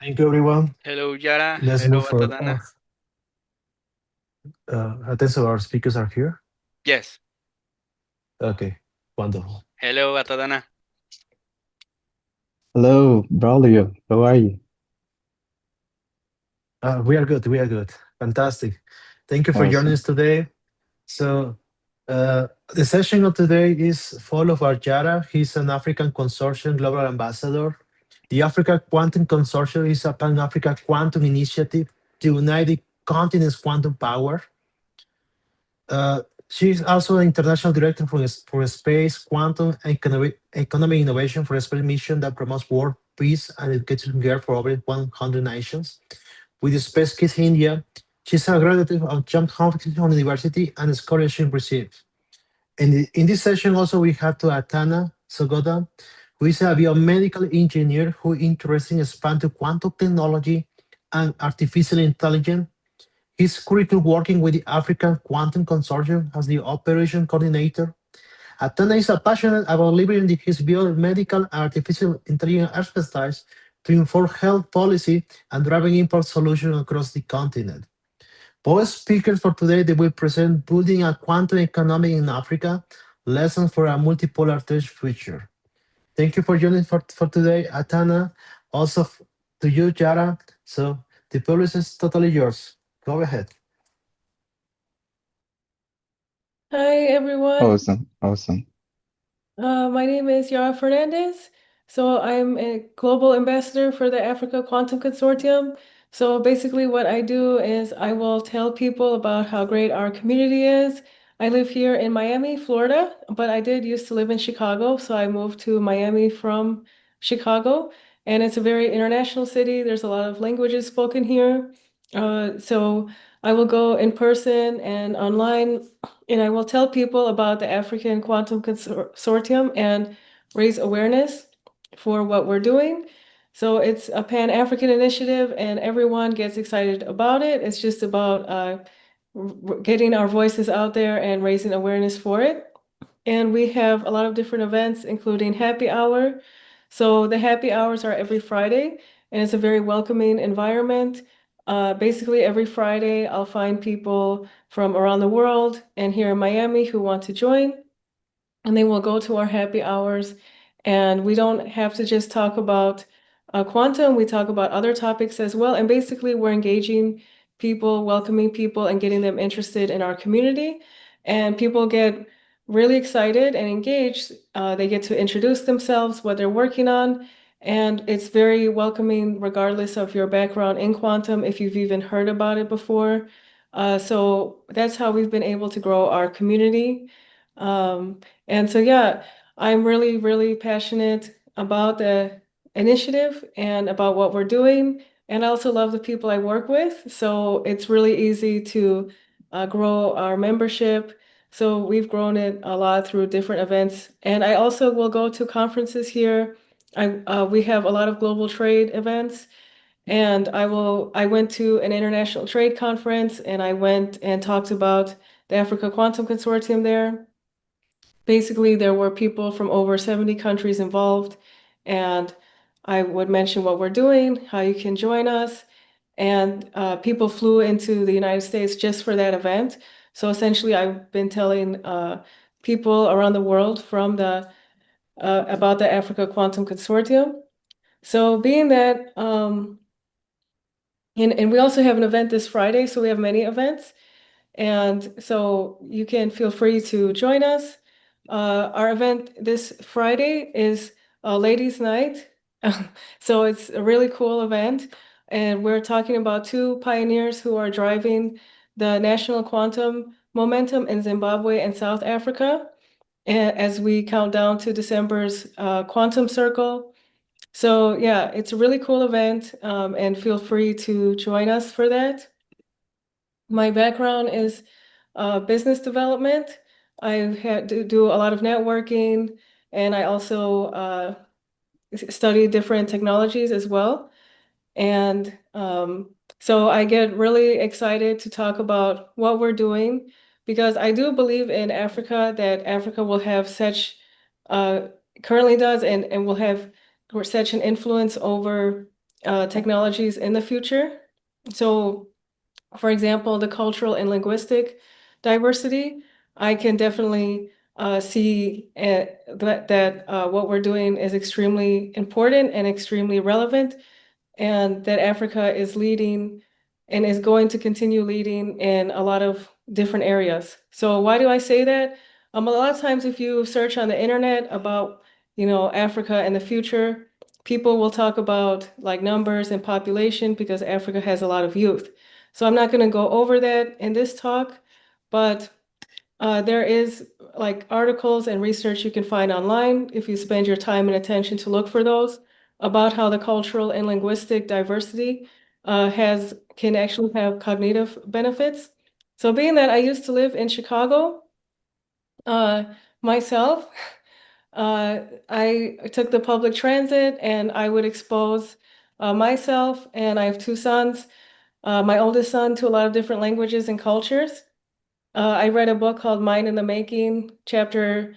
Thank you, everyone. Hello, Yara. Let's move Hello, for. Atadana. I think so. Our speakers are here. Yes. Okay, wonderful. Hello, Atadana. Hello, Braulio. How are you? We are good. We are good. Fantastic. Thank you for joining us Awesome. today. So, the session of today is full of our Yara. He's an African Consortium Global Ambassador. The Africa Quantum Consortium is a Pan Africa Quantum Initiative to unite the continent's quantum power. Uh, she's also an international director for space, quantum, and economic innovation for a space mission that promotes world peace and education care for over 100 nations. With the Space Kids India, she's a graduate of Johns Hopkins University and scholarship received. In this session, also, we have to Atana Sogodam, who is a biomedical engineer who is interested in expand to quantum technology and artificial intelligence. He's currently working with the African Quantum Consortium as the operation coordinator. Atana is passionate about leveraging his biomedical and artificial intelligence expertise to inform health policy and driving impact solutions across the continent. Both speakers for today they will present building a quantum economy in Africa, lessons for a multipolar future. Thank you for joining for today, Atana. Also to you, Jara. So the public is totally yours. Go ahead. Hi, everyone. Awesome. My name is Yara Fernandes. So I'm a global ambassador for the Africa Quantum Consortium. So basically, what I do is I will tell people about how great our community is. I live here in Miami, Florida, but I did used to live in Chicago. So I moved to Miami from Chicago, and it's a very international city. There's a lot of languages spoken here. So I will go in person and online and I will tell people about the African Quantum Consortium and raise awareness for what we're doing. So it's a Pan-African initiative, and everyone gets excited about it. It's just about getting our voices out there and raising awareness for it. And we have a lot of different events, including happy hour. So the happy hours are every Friday, and it's a very welcoming environment. Basically, every Friday, I'll find people from around the world and here in Miami who want to join, and they will go to our happy hours. And we don't have to just talk about quantum, we talk about other topics as well. And basically, we're engaging people, welcoming people, and getting them interested in our community. And people get really excited and engaged. They get to introduce themselves, what they're working on. And it's very welcoming, regardless of your background in quantum, if you've even heard about it before. So that's how we've been able to grow our community. And so, yeah, I'm really, really passionate about the initiative and about what we're doing. And I also love the people I work with. So it's really easy to grow our membership. So we've grown it a lot through different events. And I also will go to conferences here. We have a lot of global trade events. And I went to an international trade conference and I went and talked about the Africa Quantum Consortium there. Basically, there were people from over 70 countries involved, and I would mention what we're doing, how you can join us, and people flew into the United States just for that event. So essentially, I've been telling people around the world from the about the Africa Quantum Consortium. So being that, and we also have an event this Friday, so we have many events. And so you can feel free to join us. Our event this Friday is a ladies' night. So it's a really cool event. And we're talking about two pioneers who are driving the national quantum momentum in Zimbabwe and South Africa as we count down to December's quantum circle. So, yeah, it's a really cool event, and feel free to join us for that. My background is business development. I had to do a lot of networking, and I also study different technologies as well. And so I get really excited to talk about what we're doing because I do believe in Africa that Africa will have such, uh, currently does, and will have such an influence over technologies in the future. So, for example, the cultural and linguistic diversity, I can definitely see that what we're doing is extremely important and extremely relevant, and that Africa is leading and is going to continue leading in a lot of different areas. So why do I say that? A lot of times if you search on the internet about, Africa in the future, people will talk about like numbers and population because Africa has a lot of youth. So I'm not going to go over that in this talk, but there is like articles and research you can find online if you spend your time and attention to look for those about how the cultural and linguistic diversity can actually have cognitive benefits. So being that I used to live in Chicago uh, myself, I took the public transit and I would expose myself, and I have two sons, my oldest son, to a lot of different languages and cultures. I read a book called Mind in the Making. Chapter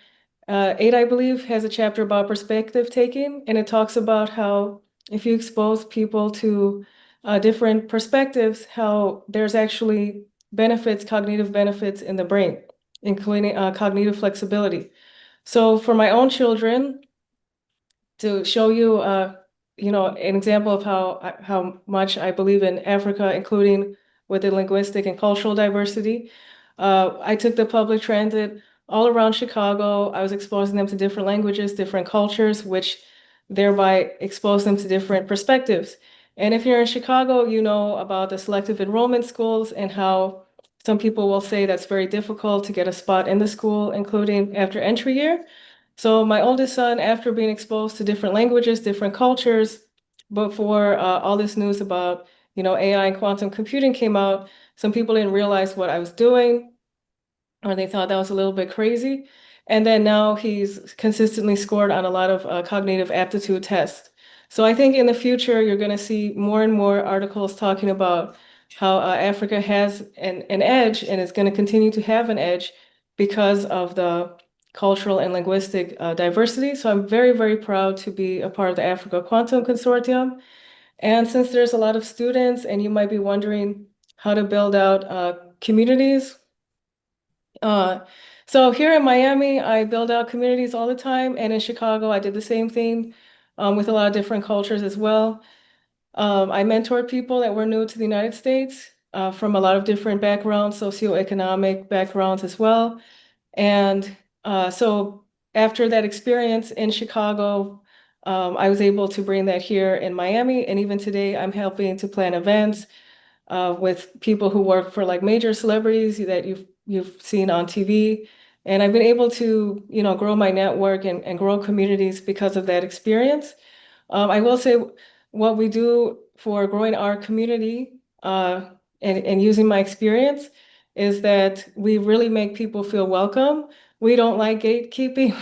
8, I believe, has a chapter about perspective taking, and it talks about how if you expose people to different perspectives, how there's actually benefits, cognitive benefits in the brain, including cognitive flexibility. So for my own children, to show you, an example of how much I believe in Africa, including with the linguistic and cultural diversity. I took the public transit all around Chicago. I was exposing them to different languages, different cultures, which thereby exposed them to different perspectives. And if you're in Chicago, you know about the selective enrollment schools and how some people will say that's very difficult to get a spot in the school, including after entry year. So my oldest son, after being exposed to different languages, different cultures, before all this news about, AI and quantum computing came out, some people didn't realize what I was doing, or they thought that was a little bit crazy. And then now he's consistently scored on a lot of cognitive aptitude tests. So I think in the future, you're going to see more and more articles talking about how Africa has an edge and is going to continue to have an edge because of the cultural and linguistic diversity. So I'm very, very proud to be a part of the Africa Quantum Consortium. And since there's a lot of students and you might be wondering how to build out communities, uh, so here in Miami, I build out communities all the time, and in Chicago, I did the same thing with a lot of different cultures as well. I mentored people that were new to the United States from a lot of different backgrounds, socioeconomic backgrounds as well. And so after that experience in Chicago, I was able to bring that here in Miami, and even today, I'm helping to plan events with people who work for like major celebrities that you've seen on TV. And I've been able to, grow my network and grow communities because of that experience. I will say what we do for growing our community and using my experience is that we really make people feel welcome. We don't like gatekeeping.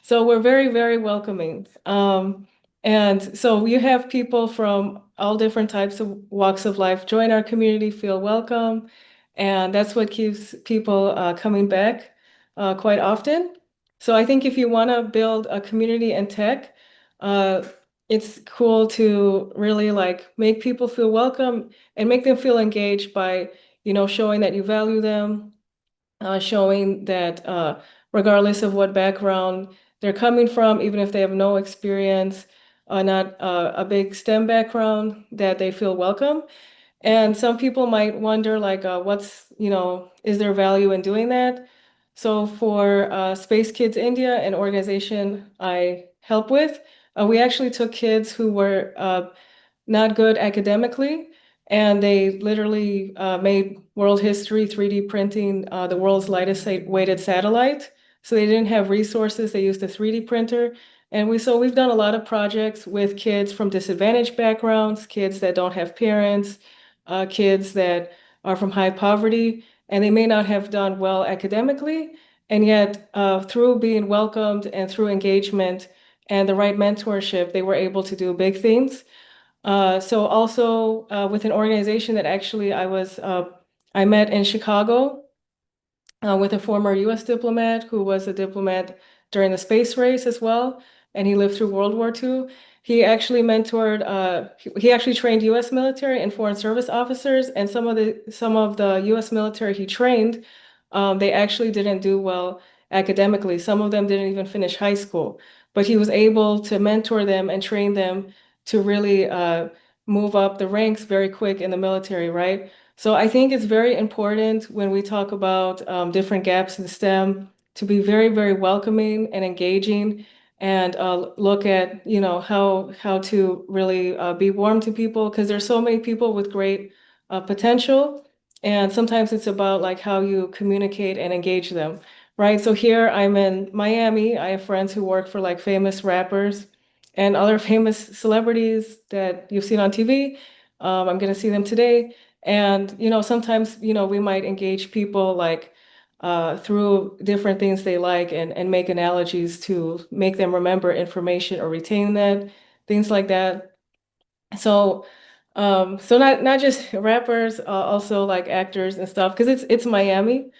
So we're very, very welcoming. And so you have people from all different types of walks of life join our community, feel welcome, and that's what keeps people coming back quite often. So I think if you want to build a community in tech, uh, it's cool to really like make people feel welcome and make them feel engaged by, showing that you value them, showing that regardless of what background they're coming from, even if they have no experience, not a big STEM background, that they feel welcome. And some people might wonder, like, is there value in doing that? So for Space Kids India, an organization I help with, we actually took kids who were not good academically, and they literally made world history 3D printing the world's lightest weighted satellite. So they didn't have resources. They used a 3D printer. And we've done a lot of projects with kids from disadvantaged backgrounds, kids that don't have parents, kids that are from high poverty, and they may not have done well academically. And yet, through being welcomed and through engagement and the right mentorship, they were able to do big things. So also with an organization that actually I met in Chicago with a former US diplomat who was a diplomat during the space race as well, and he lived through World War II. he actually mentored, he actually trained U.S. military and foreign service officers, and some of the U.S. military he trained, they actually didn't do well academically. Some of them didn't even finish high school, but he was able to mentor them and train them to really move up the ranks very quick in the military, right? So I think it's very important when we talk about different gaps in STEM to be very, very welcoming and engaging and look at, how to really be warm to people because there's so many people with great potential. And sometimes it's about like how you communicate and engage them, right? So here I'm in Miami. I have friends who work for like famous rappers and other famous celebrities that you've seen on TV. I'm gonna see them today. And, sometimes, we might engage people like through different things they like and make analogies to make them remember information or retain that, things like that. So, so not just rappers, also like actors and stuff, because it's Miami.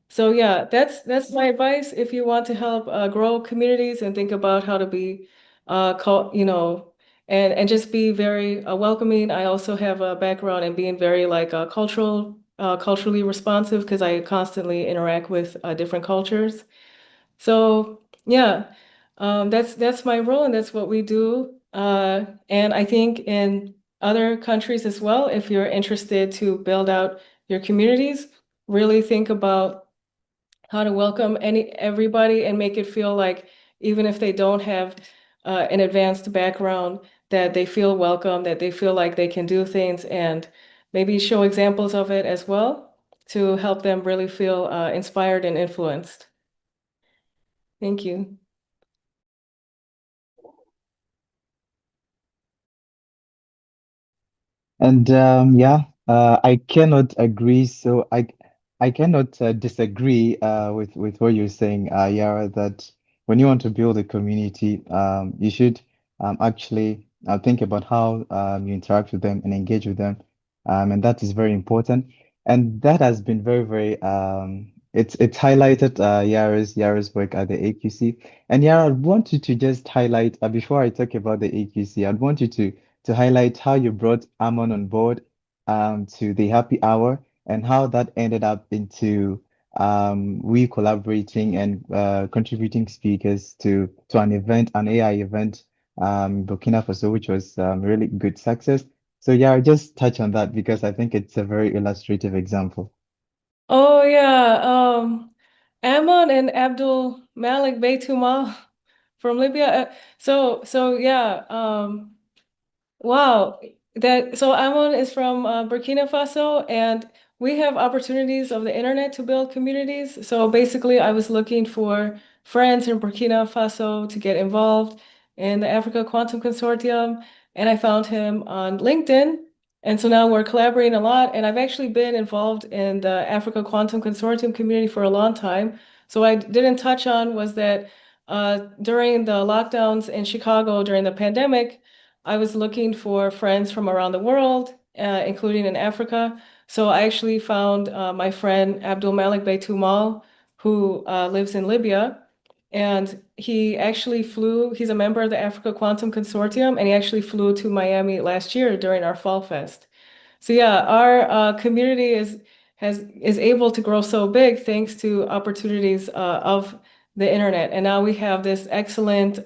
So yeah, that's my advice if you want to help grow communities and think about how to be, and just be very welcoming. I also have a background in being very like culturally responsive because I constantly interact with different cultures. So yeah, that's my role and that's what we do. And I think in other countries as well, if you're interested to build out your communities, really think about how to welcome everybody and make it feel like even if they don't have an advanced background, that they feel welcome, that they feel like they can do things, and maybe show examples of it as well to help them really feel inspired and influenced. Thank you. And yeah, I cannot agree. So I cannot disagree with what you're saying, Yara, that when you want to build a community, you should actually think about how you interact with them and engage with them, and that is very important. And that has been very, very it's highlighted Yara's work at the AQC. And Yara, I want you to just highlight before I talk about the AQC, I'd want you to highlight how you brought Amon on board to the happy hour and how that ended up into we collaborating and contributing speakers to an event, an AI event, Burkina Faso, which was really good success. So yeah, just touch on that because I think it's a very illustrative example. Oh yeah, Ammon and Abdul Malik Beytumal from Libya. So yeah, wow. That so Amon is from Burkina Faso, and we have opportunities of the internet to build communities. So basically, I was looking for friends in Burkina Faso to get involved in the Africa Quantum Consortium, and I found him on LinkedIn. And so now we're collaborating a lot, and I've actually been involved in the Africa Quantum Consortium community for a long time. So I didn't touch on was that during the lockdowns in Chicago during the pandemic, I was looking for friends from around the world, including in Africa. So I actually found my friend Abdul Malik Beytumal, who lives in Libya. And he actually he's a member of the Africa Quantum Consortium, and he actually flew to Miami last year during our Fall Fest. So yeah, our community is able to grow so big thanks to opportunities of the internet. And now we have this excellent,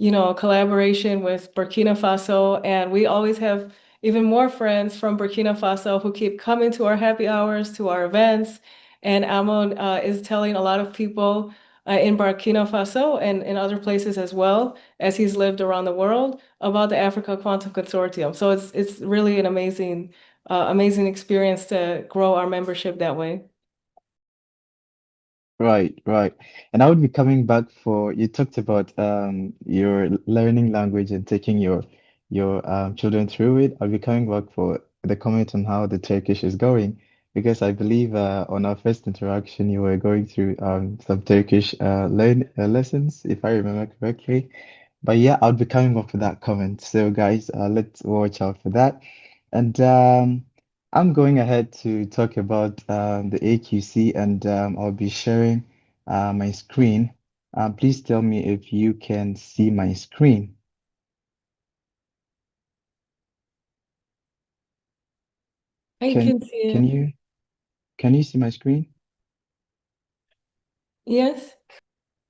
collaboration with Burkina Faso, and we always have even more friends from Burkina Faso who keep coming to our happy hours, to our events. And Amon is telling a lot of people in Burkina Faso and in other places as well, as he's lived around the world, about the Africa Quantum Consortium. So it's really an amazing experience to grow our membership that way. Right, right. And I would be coming back for you talked about your learning language and taking your children through it. I'll be coming back for the comment on how the Turkish is going because I believe on our first interaction you were going through some Turkish lessons if I remember correctly. But yeah, I'll be coming up with that comment. So guys, let's watch out for that. And I'm going ahead to talk about the AQC and I'll be sharing my screen. Please tell me if you can see my screen. I Can can see can it. you can you see my screen? Yes.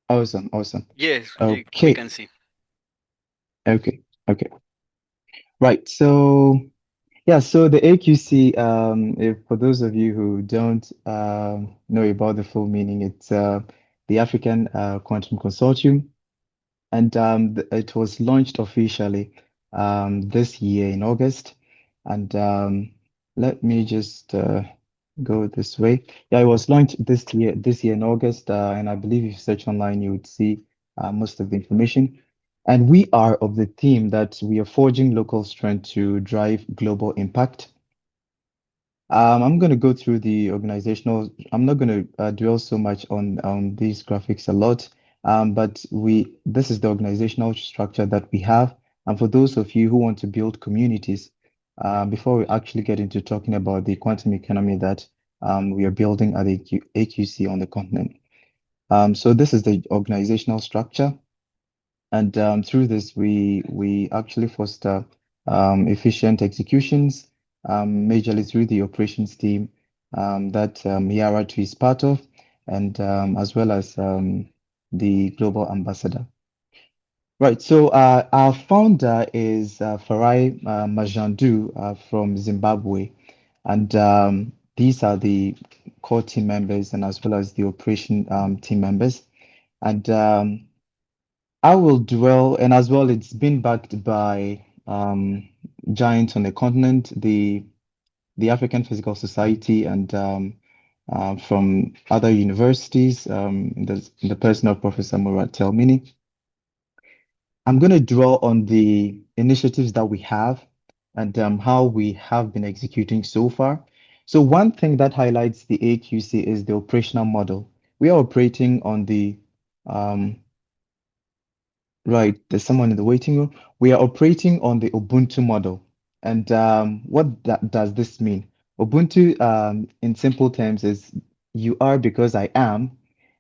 Awesome, awesome. Yes, we Okay, can see. okay, okay. Right. So yeah, so the AQC, if for those of you who don't know about the full meaning, it's the African Quantum Consortium. And it was launched officially this year in August. And let me just go this way. Yeah, it was launched this year in August. And I believe if you search online, you would see most of the information. And we are of the theme that we are forging local strength to drive global impact. I'm going to go through the organizational. I'm not going to dwell so much on these graphics a lot, but this is the organizational structure that we have. And for those of you who want to build communities, before we actually get into talking about the quantum economy that we are building at AQC on the continent. So this is the organizational structure. And through this, we actually foster efficient executions, majorly through the operations team that Yara too is part of, and as well as the global ambassador. Right. So our founder is Farai Majandu from Zimbabwe, and these are the core team members and as well as the operation team members. And I will dwell, and as well, it's been backed by giants on the continent, the African Physical Society, and from other universities, in the person of Professor Murat Telmini. I'm going to dwell on the initiatives that we have and how we have been executing so far. So one thing that highlights the AQC is the operational model. We are operating on the um, Right, there's someone in the waiting room. We are operating on the Ubuntu model. And what does this mean? Ubuntu, in simple terms, is you are because I am.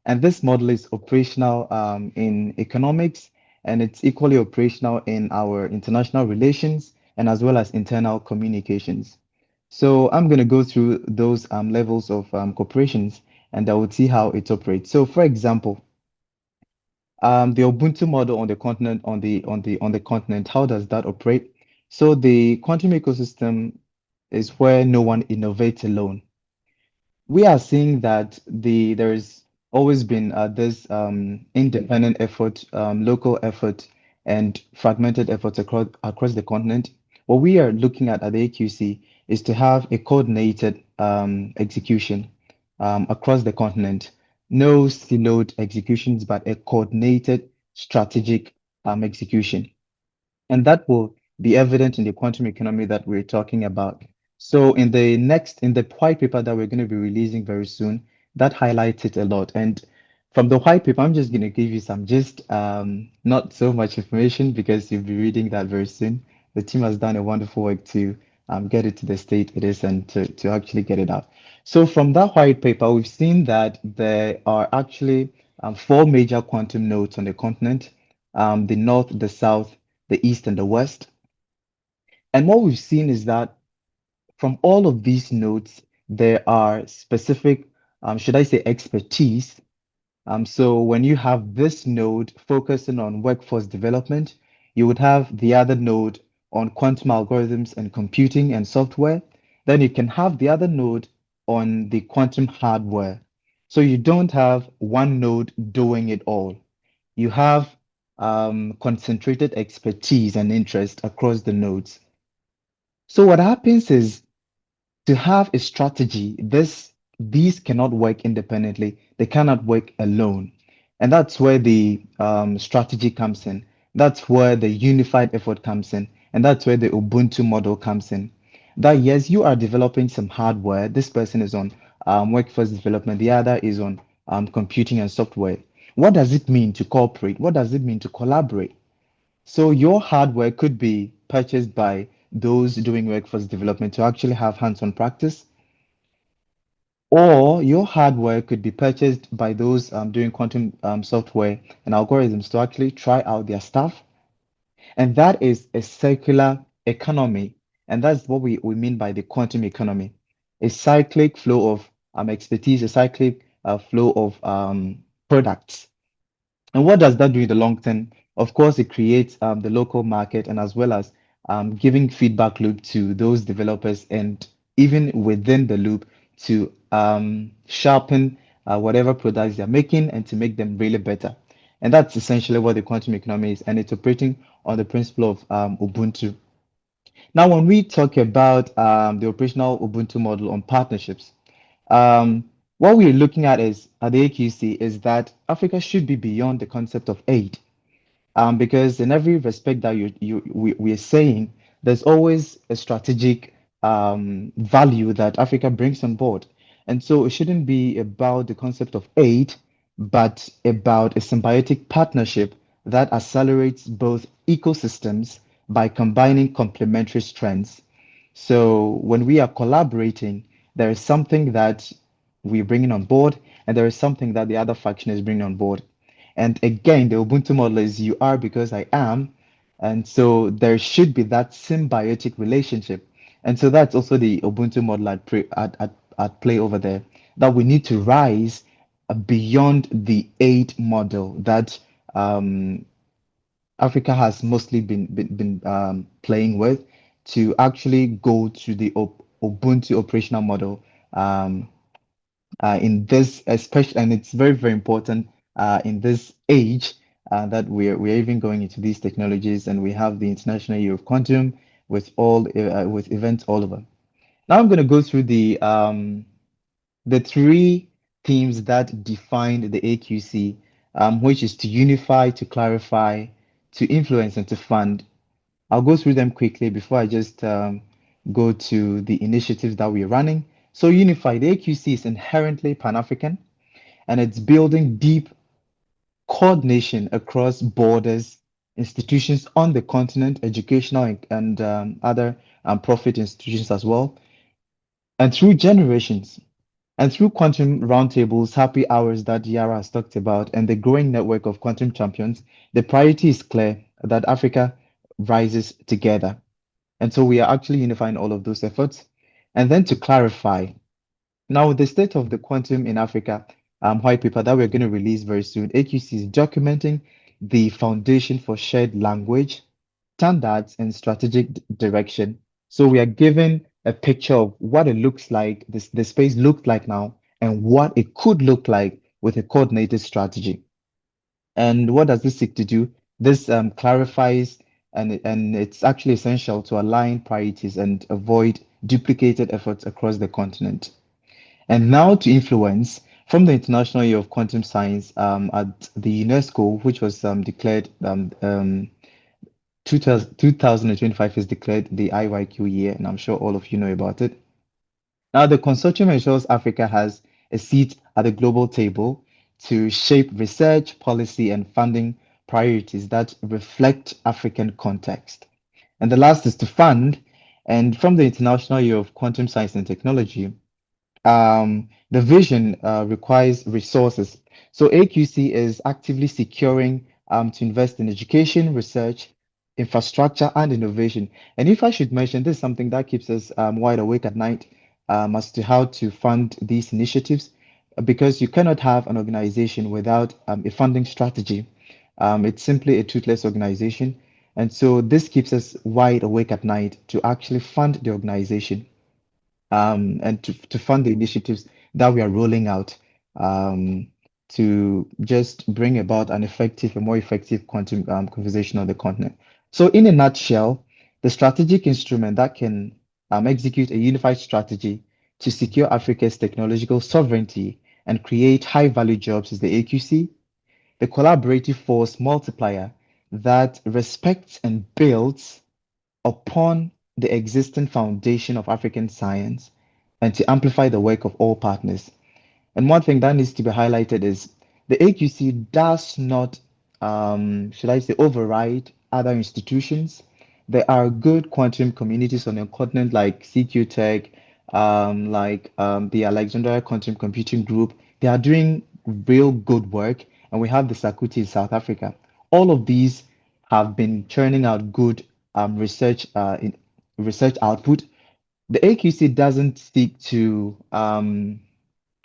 And this model is operational in economics, and it's equally operational in our international relations and as well as internal communications. So I'm going to go through those levels of corporations, and I will see how it operates. So, for example, the Ubuntu model on the continent, on the continent, how does that operate? So the quantum ecosystem is where no one innovates alone. We are seeing that there's always been this independent effort, local effort, and fragmented efforts across the continent. What we are looking at the AQC is to have a coordinated execution across the continent. No siloed executions, but a coordinated strategic execution. And that will be evident in the quantum economy that we're talking about. So in the white paper that we're going to be releasing very soon, that highlights it a lot. And from the white paper, I'm just going to give you some just not so much information because you'll be reading that very soon. The team has done a wonderful work to get it to the state it is and to actually get it out. So from that white paper, we've seen that there are actually four major quantum nodes on the continent, the north, the south, the East and the West. And what we've seen is that from all of these nodes, there are specific, should I say, expertise. So when you have this node focusing on workforce development, you would have the other node on quantum algorithms and computing and software. Then you can have the other node on the quantum hardware. So you don't have one node doing it all. You have concentrated expertise and interest across the nodes. So what happens is to have a strategy, these cannot work independently. They cannot work alone. And that's where the strategy comes in. That's where the unified effort comes in. And that's where the Ubuntu model comes in. That yes, you are developing some hardware. This person is on workforce development. The other is on computing and software. What does it mean to cooperate? What does it mean to collaborate? So your hardware could be purchased by those doing workforce development to actually have hands-on practice, or your hardware could be purchased by those doing quantum software and algorithms to actually try out their stuff. And that is a circular economy. And that's what we mean by the quantum economy. a cyclic flow of expertise, a cyclic flow of products. And what does that do in the long term? Of course, it creates the local market and as well as giving feedback loop to those developers and even within the loop to sharpen whatever products they're making and to make them really better. And that's essentially what the quantum economy is, and it's operating on the principle of Ubuntu. Now, when we talk about the operational Ubuntu model on partnerships, what we're looking at is at the AQC is that Africa should be beyond the concept of aid, because in every respect that we are saying, there's always a strategic value that Africa brings on board, and so it shouldn't be about the concept of aid, but about a symbiotic partnership that accelerates both ecosystems by combining complementary strengths. So when we are collaborating, there is something that we're bringing on board, and there is something that the other faction is bringing on board. And again, the Ubuntu model is you are because I am. And so there should be that symbiotic relationship. And so that's also the Ubuntu model at play over there, that we need to rise beyond the aid model that um, Africa has mostly been playing with to actually go to the Ubuntu operational model um, in this especially, and it's very, very important in this age that we're even going into these technologies, and we have the International Year of Quantum with events all over. Now I'm going to go through the three themes that define the AQC, which is to unify, to clarify, to influence, and to fund. I'll go through them quickly before I just go to the initiatives that we're running. So, Unify, the AQC is inherently Pan African, and it's building deep coordination across borders, institutions on the continent, educational and other profit institutions as well, and through generations. And through quantum roundtables, happy hours that Yara has talked about, and the growing network of quantum champions, the priority is clear that Africa rises together. And so we are actually unifying all of those efforts. And then to clarify, now the state of the quantum in Africa white paper that we're going to release very soon, AQC is documenting the foundation for shared language, standards, and strategic direction. So we are given a picture of what it looks like, the space looked like now, and what it could look like with a coordinated strategy. And what does this seek to do? This clarifies, and it's actually essential to align priorities and avoid duplicated efforts across the continent. And now to influence from the International Year of Quantum Science at the UNESCO, which was declared 2025 is declared the IYQ year, and I'm sure all of you know about it. Now, the consortium ensures Africa has a seat at the global table to shape research, policy, and funding priorities that reflect African context. And the last is to fund, and from the International Year of Quantum Science and Technology, the vision requires resources. So AQC is actively securing to invest in education, research, infrastructure, and innovation. And if I should mention, this is something that keeps us wide awake at night as to how to fund these initiatives, because you cannot have an organization without a funding strategy. It's simply a toothless organization. And so this keeps us wide awake at night to actually fund the organization and to fund the initiatives that we are rolling out um, to just bring about an effective, a more effective quantum conversation on the continent. So, in a nutshell, the strategic instrument that can execute a unified strategy to secure Africa's technological sovereignty and create high value jobs is the AQC, the collaborative force multiplier that respects and builds upon the existing foundation of African science and to amplify the work of all partners. And one thing that needs to be highlighted is the AQC does not, should I say, override other institutions. There are good quantum communities on the continent like CQ Tech, the Alexandria Quantum Computing Group. They are doing real good work, and we have the Sakuti in South Africa. All of these have been churning out good research output, The AQC doesn't seek to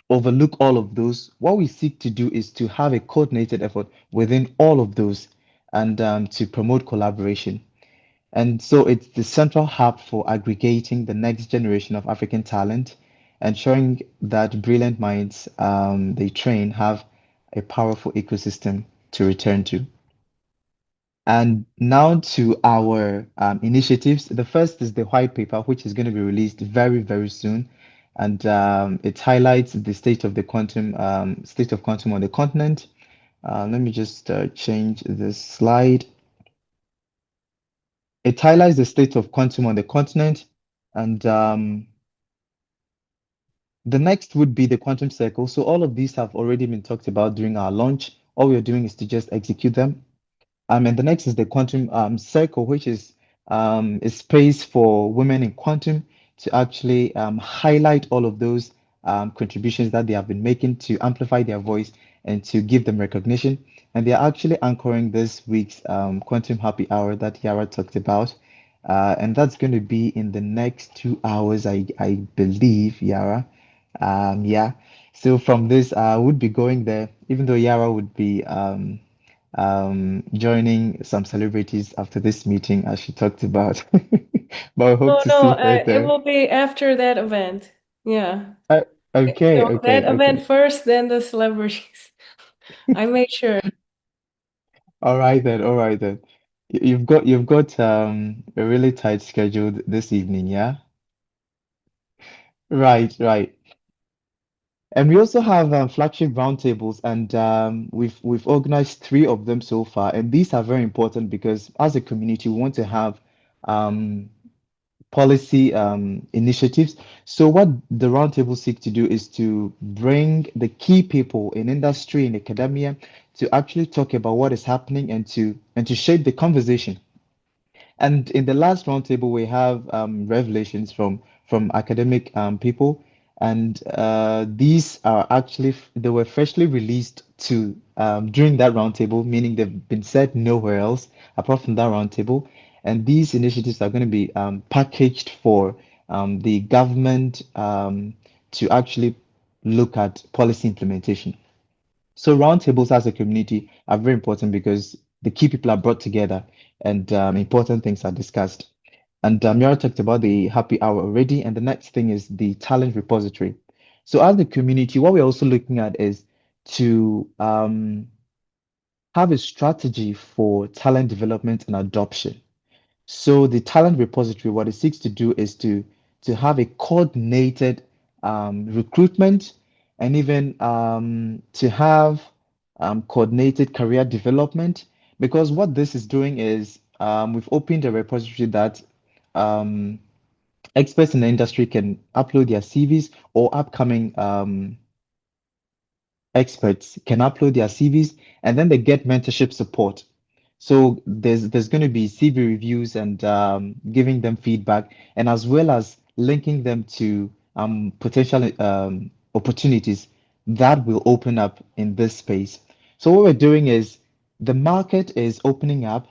overlook all of those. What we seek to do is to have a coordinated effort within all of those and to promote collaboration. And so it's the central hub for aggregating the next generation of African talent, ensuring that brilliant minds they train have a powerful ecosystem to return to. And now to our initiatives. The first is the white paper, which is going to be released very, very soon. And it highlights the state of quantum on the continent. Let me just change this slide. It highlights the state of quantum on the continent. And the next would be the quantum circle. So all of these have already been talked about during our launch. All we are doing is to just execute them. And the next is the quantum circle, which is a space for women in quantum to actually highlight all of those contributions that they have been making to amplify their voice and to give them recognition. And they are actually anchoring this week's Quantum Happy Hour that Yara talked about. And that's going to be in the next 2 hours, I believe, Yara. Yeah. So from this, I would be going there, even though Yara would be joining some celebrities after this meeting, as she talked about. But I hope No, to no, see her it there. will be after that event. Yeah. Uh, okay, So that okay, event okay. first, then the celebrities. I made sure. All right then, all right then. You've got a really tight schedule this evening, yeah? Right, right. And we also have flagship roundtables, and we've organized three of them so far. And these are very important because as a community, we want to have um, policy initiatives. So what the roundtable seek to do is to bring the key people in industry and academia to actually talk about what is happening and to shape the conversation. And in the last roundtable, we have revelations from academic people, and these are actually they were freshly released to during that roundtable, meaning they've been said nowhere else apart from that roundtable. And these initiatives are going to be packaged for the government to actually look at policy implementation. So roundtables as a community are very important because the key people are brought together and important things are discussed. And Yara talked about the happy hour already, and the next thing is the talent repository. So as a community, what we're also looking at is to have a strategy for talent development and adoption. So the talent repository, what it seeks to do is to have a coordinated recruitment and even to have coordinated career development. Because what this is doing is we've opened a repository that um, experts in the industry can upload their CVs or upcoming experts can upload their CVs and then they get mentorship support. So there's going to be CV reviews and giving them feedback, and as well as linking them to potential opportunities that will open up in this space. So what we're doing is the market is opening up.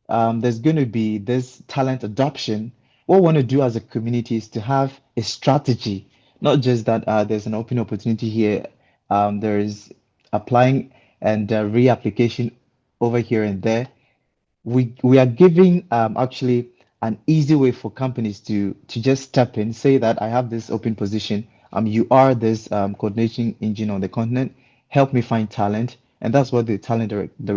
There's going to be this talent adoption. What we want to do as a community is to have a strategy, not just that there's an open opportunity here. There is applying and reapplication over here and there. We are giving actually an easy way for companies to just step in, say that I have this open position. You are this coordination engine on the continent. Help me find talent, and that's what the the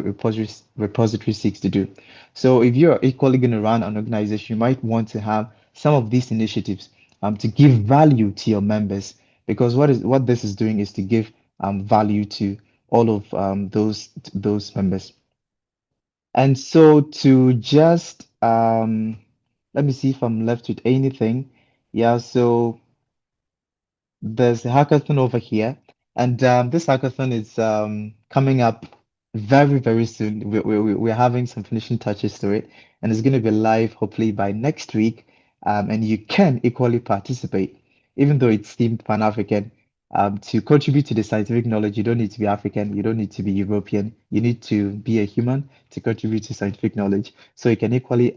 repository seeks to do. So if you're equally going to run an organization, you might want to have some of these initiatives to give value to your members, because what this is doing is to give value to all of those members. And so to just let me see if I'm left with anything. Yeah, so there's a hackathon over here, and this hackathon is coming up very, very soon. We're having some finishing touches to it, and it's going to be live hopefully by next week. And you can equally participate, even though it's themed Pan-African. To contribute to the scientific knowledge, you don't need to be African, you don't need to be European, you need to be a human to contribute to scientific knowledge. So you can equally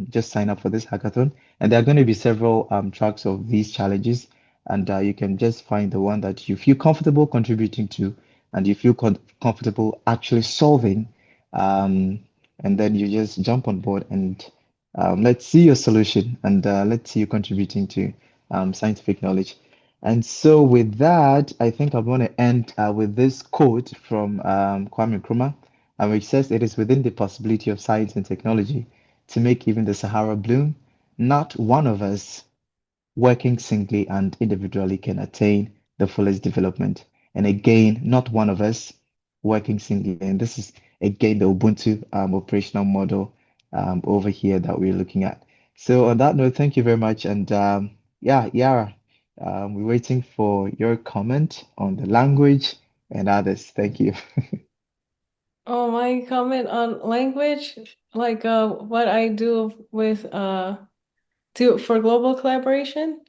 just sign up for this hackathon. And there are going to be several tracks of these challenges, and you can just find the one that you feel comfortable contributing to, and you feel comfortable actually solving. Um, and then you just jump on board and let's see your solution, and let's see you contributing to scientific knowledge. And so, with that, I think I'm going to end with this quote from Kwame Nkrumah, which says, "It is within the possibility of science and technology to make even the Sahara bloom. Not one of us working singly and individually can attain the fullest development. And again, not one of us working singly. And this is again the Ubuntu operational model over here that we're looking at. So on that note, thank you very much. And yeah, Yara, we're waiting for your comment on the language and others. Thank you. Oh, my comment on language, like what I do with to for global collaboration.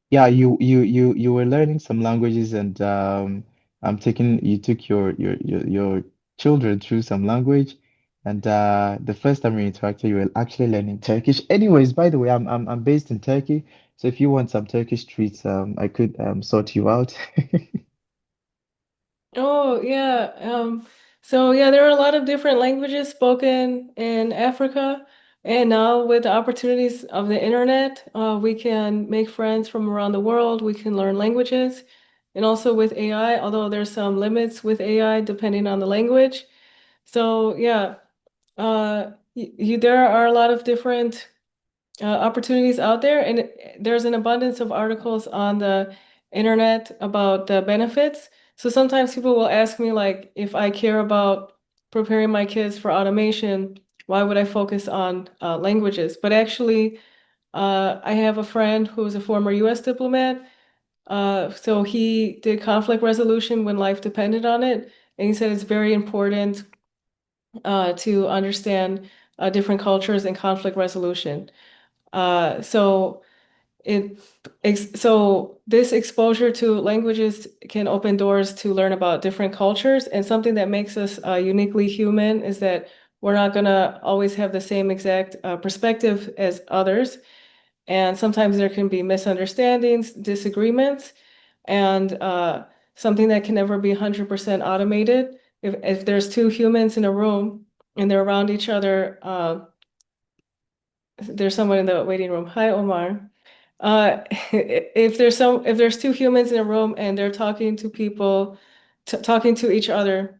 Yeah, you were learning some languages, and I'm taking you took your children through some language, and the first time we interacted, you were actually learning Turkish. Anyways, by the way, I'm based in Turkey, so if you want some Turkish treats, I could sort you out. Oh, yeah. So yeah, there are a lot of different languages spoken in Africa. And now with the opportunities of the internet, we can make friends from around the world. We can learn languages. And also with AI, although there's some limits with AI depending on the language. So yeah, there are a lot of different opportunities out there, and there's an abundance of articles on the internet about the benefits. So sometimes people will ask me, like, if I care about preparing my kids for automation, why would I focus on languages? But actually, I have a friend who's a former US diplomat. So he did conflict resolution when life depended on it. And he said it's very important to understand different cultures and conflict resolution. So it so this exposure to languages can open doors to learn about different cultures, and something that makes us uniquely human is that we're not gonna always have the same exact perspective as others, and sometimes there can be misunderstandings, disagreements, and something that can never be 100% automated. If there's two humans in a room and they're around each other, there's someone in the waiting room. Hi, Omar. If there's two humans in a room and they're talking to people, talking to each other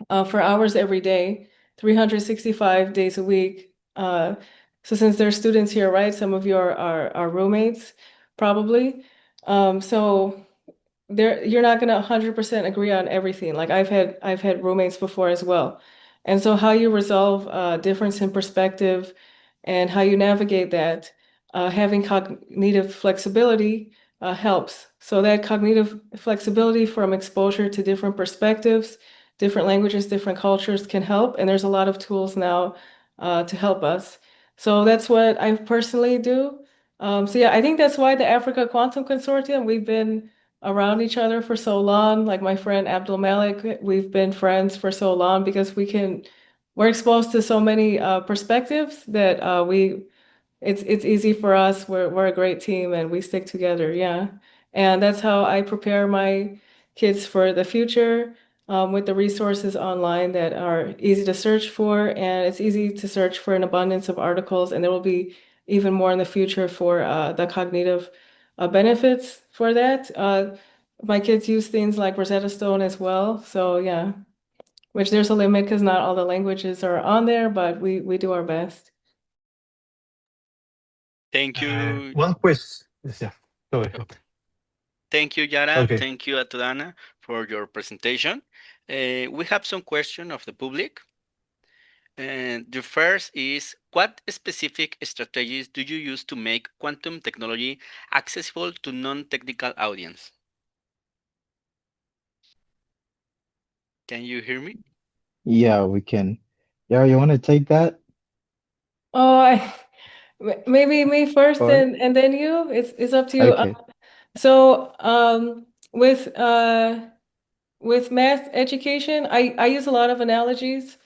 for hours every day, 365 days a week. So since there's students here, right? Some of you are roommates, probably. So there you're not gonna 100% agree on everything. Like I've had roommates before as well. And so how you resolve difference in perspective and how you navigate that, having cognitive flexibility helps. So that cognitive flexibility from exposure to different perspectives, different languages, different cultures can help. And there's a lot of tools now to help us. So that's what I personally do. So yeah, I think that's why the Africa Quantum Consortium, we've been around each other for so long. Like my friend Abdul Malik, we've been friends for so long because we're exposed to so many perspectives that it's easy for us. We're a great team and we stick together. Yeah, and that's how I prepare my kids for the future with the resources online that are easy to search for, and it's easy to search for an abundance of articles, and there will be even more in the future for the cognitive benefits for that. My kids use things like Rosetta Stone as well, so yeah, which there's a limit because not all the languages are on there, but we do our best. Thank you. One question. Yeah, go uh, ahead. Thank you, Yara. Okay. Thank you, Atadana, for your presentation. We have some questions of the public. And the first is, what specific strategies do you use to make quantum technology accessible to non-technical audience? Can you hear me? Yeah, we can. Yara, you want to take that? Oh, maybe me first Or and then you. It's up to you. okay, So with math education, I use a lot of analogies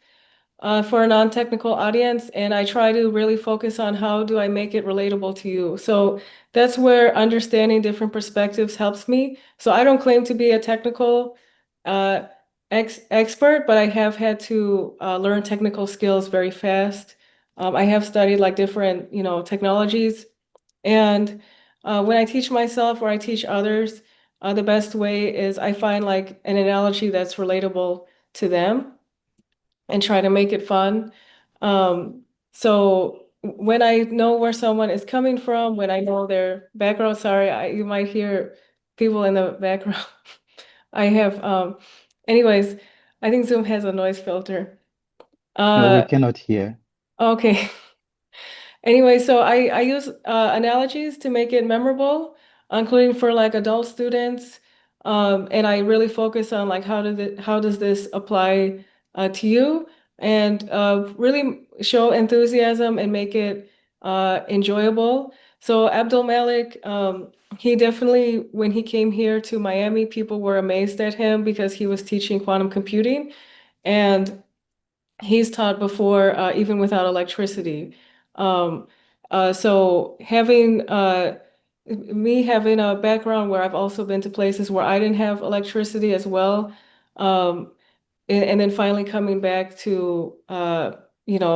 for a non-technical audience, and I try to really focus on how do I make it relatable to you. So that's where understanding different perspectives helps me. So I don't claim to be a technical uh, expert, but I have had to learn technical skills very fast. I have studied like different, technologies, and when I teach myself or I teach others, the best way is I find like an analogy that's relatable to them and try to make it fun. So when I know where someone is coming from, when I know their background, sorry, you might hear people in the background. I have, anyways, I think Zoom has a noise filter. No, we Uh, cannot hear. okay. Anyway, so I use analogies to make it memorable, including for like adult students. And I really focus on like how does this apply to you, and really show enthusiasm and make it enjoyable. So Abdul Malik, he definitely, when he came here to Miami, people were amazed at him because he was teaching quantum computing. And he's taught before, even without electricity. Um, so having me having a background where I've also been to places where I didn't have electricity as well, um, and then finally coming back to a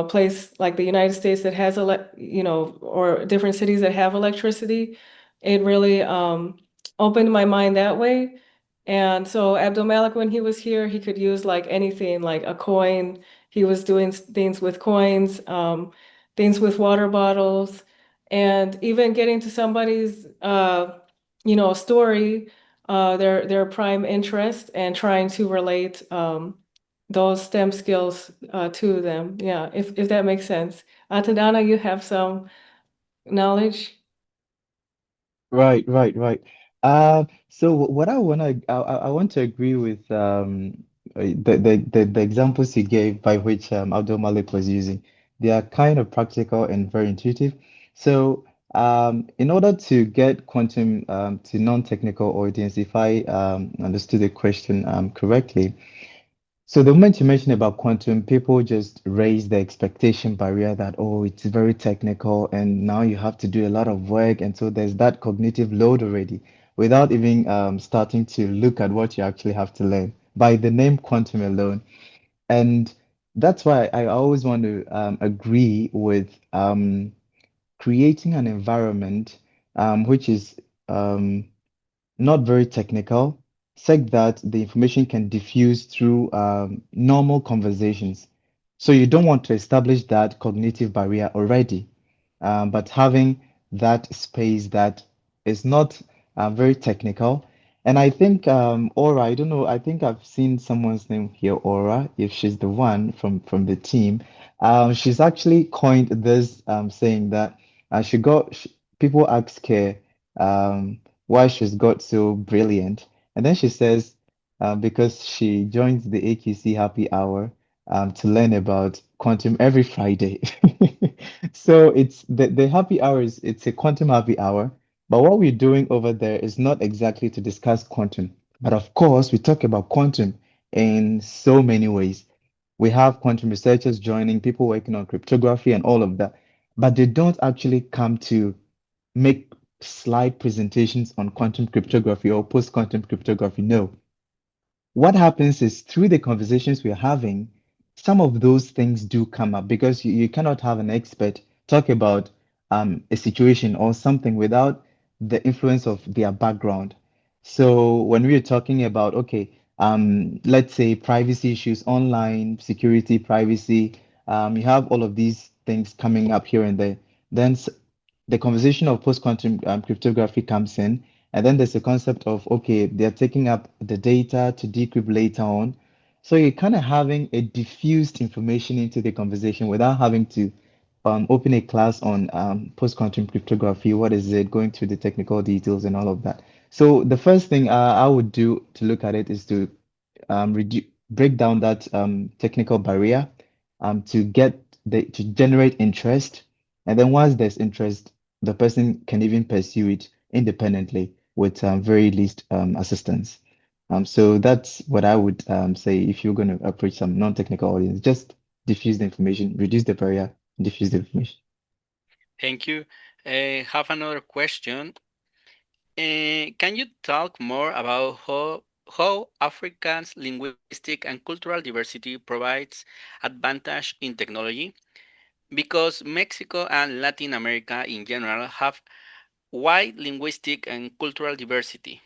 place like the United States that has or different cities that have electricity, it really opened my mind that way. And so Abdul Malik, when he was here, he could use like anything, like a coin. He was doing things with coins, things with water bottles, and even getting to somebody's story, their prime interest, and trying to relate those STEM skills to them. Yeah, if that makes sense. Atadana, you have some knowledge? Right, right, right. So what I want to agree with the examples you gave by which Abdul Malik was using. They are kind of practical and very intuitive. So in order to get quantum to non-technical audience, if I understood the question correctly. So the moment you mention about quantum, people just raise the expectation barrier that, oh, it's very technical and now you have to do a lot of work. And so there's that cognitive load already without even starting to look at what you actually have to learn by the name quantum alone. And that's why I always want to agree with creating an environment which is um, not very technical, such that the information can diffuse through normal conversations. So you don't want to establish that cognitive barrier already, but having that space that is not very technical. And I think Aura, I don't know, I think I've seen someone's name here, Aura, if she's the one from the team. She's actually coined this saying that people ask her why she's got so brilliant. And then she says, because she joins the AQC Happy Hour to learn about quantum every Friday. So it's the happy hour it's a quantum happy hour. But what we're doing over there is not exactly to discuss quantum. But of course, we talk about quantum in so many ways. We have quantum researchers joining, people working on cryptography and all of that. But they don't actually come to make slide presentations on quantum cryptography or post-quantum cryptography. No, what happens is through the conversations we're having, some of those things do come up because you cannot have an expert talk about a situation or something without the influence of their background. So when we're talking about, okay, let's say privacy issues, online security, privacy, you have all of these things coming up here and there. Then the conversation of post-quantum cryptography comes in, and then there's a concept of, okay, they're taking up the data to decrypt later on. So you're kind of having a diffused information into the conversation without having to open a class on post-quantum cryptography. What is it? Going through the technical details and all of that. So the first thing I would do to look at it is to break down that technical barrier to generate interest. And then once there's interest, the person can even pursue it independently with very least assistance. So that's what I would say if you're going to approach some non-technical audience, just diffuse the information, reduce the barrier, diffuse the information. Thank you. Have another question. Can you talk more about how Africa's linguistic and cultural diversity provides advantage in technology? Because Mexico and Latin America in general have wide linguistic and cultural diversity.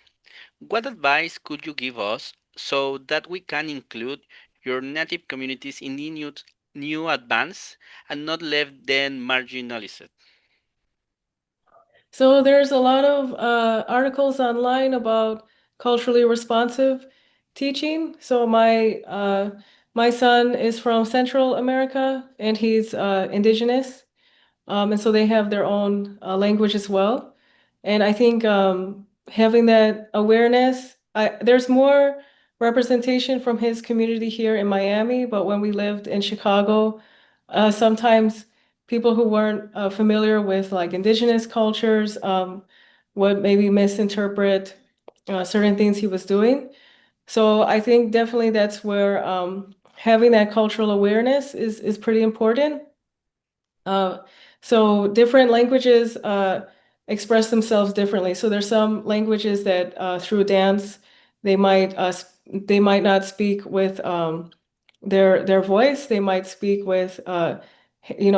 What advice could you give us so that we can include your native communities in the new advance and not leave them marginalized? So there's a lot of articles online about culturally responsive teaching. So my son is from Central America and he's indigenous. And so they have their own language as well. And I think having that awareness, there's more representation from his community here in Miami, but when we lived in Chicago, sometimes people who weren't familiar with like indigenous cultures would maybe misinterpret certain things he was doing. So I think definitely that's where having that cultural awareness is pretty important. Uh, so different languages express themselves differently. So there's some languages that through dance they might not speak with their voice. They might speak with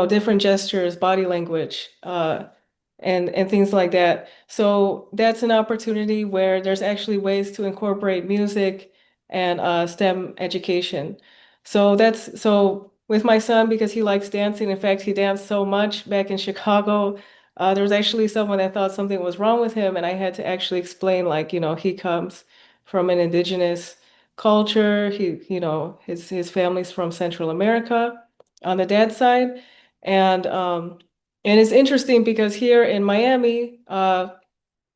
different gestures, body language, and things like that. So that's an opportunity where there's actually ways to incorporate music and STEM education. So with my son, because he likes dancing, in fact, he danced so much back in Chicago. There was actually someone that thought something was wrong with him, and I had to actually explain, like, he comes from an indigenous culture. His family's from Central America on the dad's side, and it's interesting because here in Miami,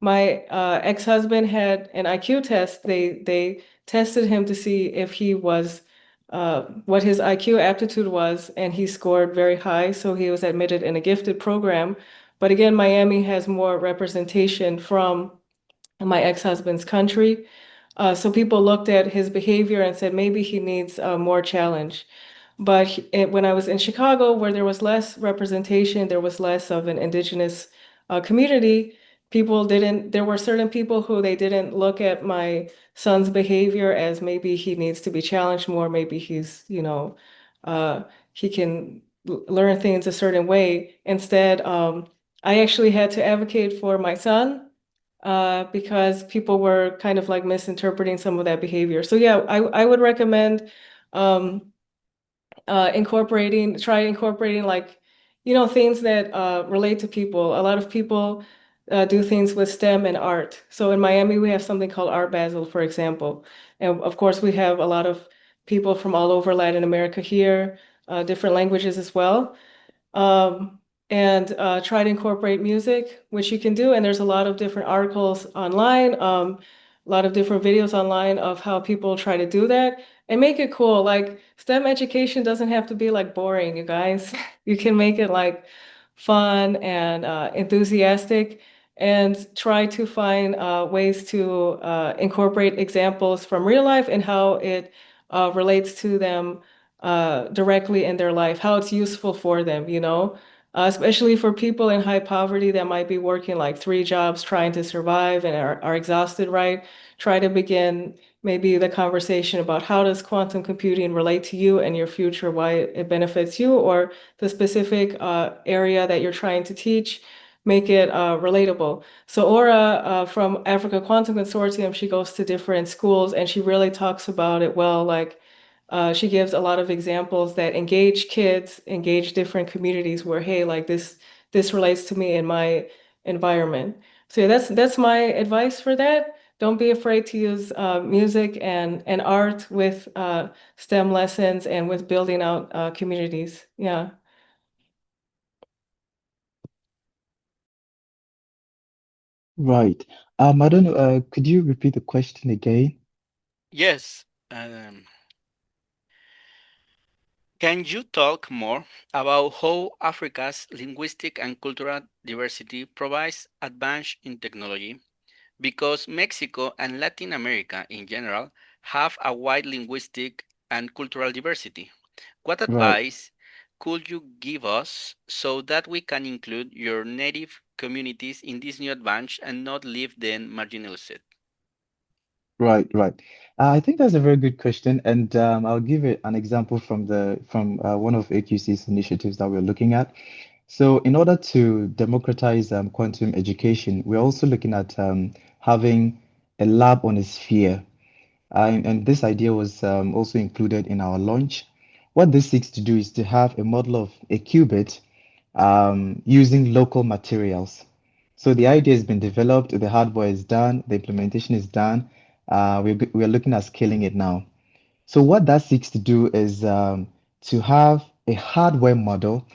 my ex-husband had an IQ test. They tested him to see if he was what his IQ aptitude was, and he scored very high, so he was admitted in a gifted program. But again, Miami has more representation from my ex-husband's country. So people looked at his behavior and said maybe he needs more challenge. But when I was in Chicago, where there was less representation, there was less of an indigenous community, there were certain people who they didn't look at my son's behavior as maybe he needs to be challenged more, maybe uh, he can learn things a certain way. Instead, I actually had to advocate for my son because people were kind of like misinterpreting some of that behavior. So yeah, I would recommend um, try incorporating like, things that relate to people. A lot of people do things with STEM and art. So in Miami, we have something called Art Basel, for example. And of course, we have a lot of people from all over Latin America here, different languages as well, um, and try to incorporate music, which you can do. And there's a lot of different articles online, a lot of different videos online of how people try to do that and make it cool. Like STEM education doesn't have to be like boring, you guys. You can make it like fun and enthusiastic and try to find ways to incorporate examples from real life and how it relates to them directly in their life, how it's useful for them, especially for people in high poverty that might be working like three jobs trying to survive and are exhausted, right? Try to begin maybe the conversation about how does quantum computing relate to you and your future, why it benefits you, or the specific area that you're trying to teach, make it relatable. So Aura from Africa Quantum Consortium, she goes to different schools and she really talks about it well, like she gives a lot of examples that engage kids, engage different communities where, hey, like this relates to me in my environment. So yeah, that's my advice for that. Don't be afraid to use music and art with STEM lessons and with building out communities. Yeah. Right. I don't know. Could you repeat the question again? Yes. Can you talk more about how Africa's linguistic and cultural diversity provides advantage in technology? because Mexico and Latin America in general have a wide linguistic and cultural diversity. What Right. advice could you give us so that we can include your native communities in this new advance and not leave them marginalized? Right, right. I think that's a very good question, and I'll give it an example from the from one of AQC's initiatives that we're looking at. So, in order to democratize quantum education, we're also looking at having a lab on a sphere, and this idea was also included in our launch. What this seeks to do is to have a model of a qubit using local materials. So the idea has been developed, the hardware is done, the implementation is done. We're looking at scaling it now. So what that seeks to do is to have a hardware model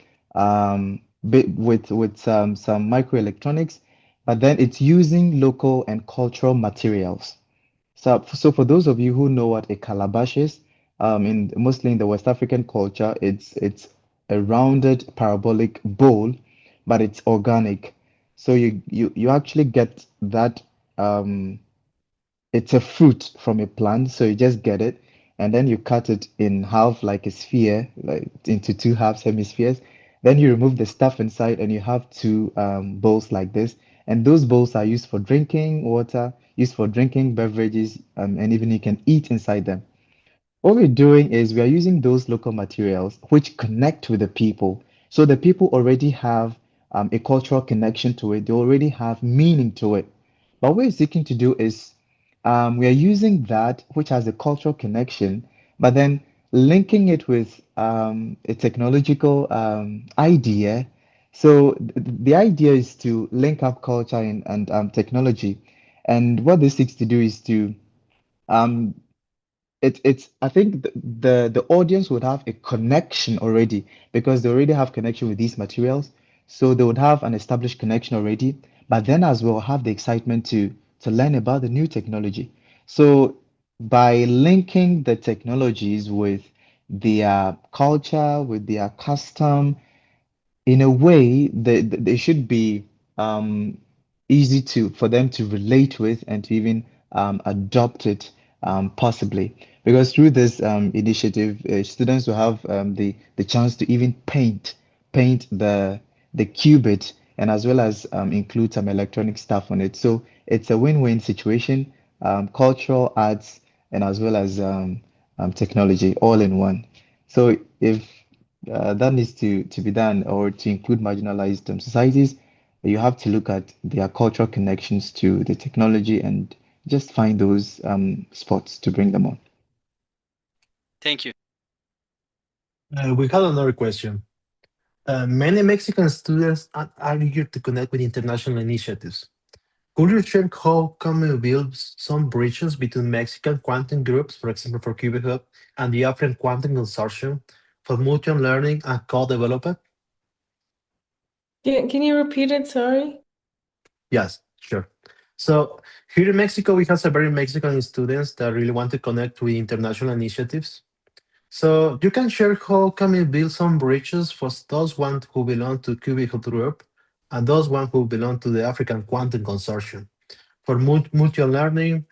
with some microelectronics, but then it's using local and cultural materials. So for those of you who know what a calabash is, mostly in the West African culture, it's a rounded parabolic bowl, but it's organic. So you actually get that it's a fruit from a plant, so you just get it, and then you cut it in half like a sphere, like into two half hemispheres. Then you remove the stuff inside, and you have two bowls like this. And those bowls are used for drinking water, used for drinking beverages, and even you can eat inside them. What we're doing is we are using those local materials which connect with the people. So the people already have a cultural connection to it, they already have meaning to it. But what we're seeking to do is we are using that which has a cultural connection, but then linking it with a technological idea. So the idea is to link up culture and technology. And what this seeks to do is to um, it's I think the audience would have a connection already because they already have connection with these materials. So they would have an established connection already, but then as well have the excitement to learn about the new technology. So by linking the technologies with their culture, with their custom, in a way they should be um, easy to for them to relate with and to even adopt it possibly because through this initiative students will have the chance to even paint the qubit and as well as include some electronic stuff on it, so it's a win-win situation, cultural arts and as well as technology all in one. So if that needs to be done or to include marginalized societies, you have to look at their cultural connections to the technology and just find those spots to bring them on. Thank you. We have another question. Many Mexican students are eager to connect with international initiatives. Could you share how can we build some bridges between Mexican quantum groups, for example, for QBHub, and the African Quantum Consortium for mutual learning and co-development? Can you repeat it? Sorry. Yes, sure. So here in Mexico, we have several Mexican students that really want to connect with international initiatives. So you can share how can we build some bridges for those one who belong to QBHub Group and those one who belong to the African Quantum Consortium for mutual learning,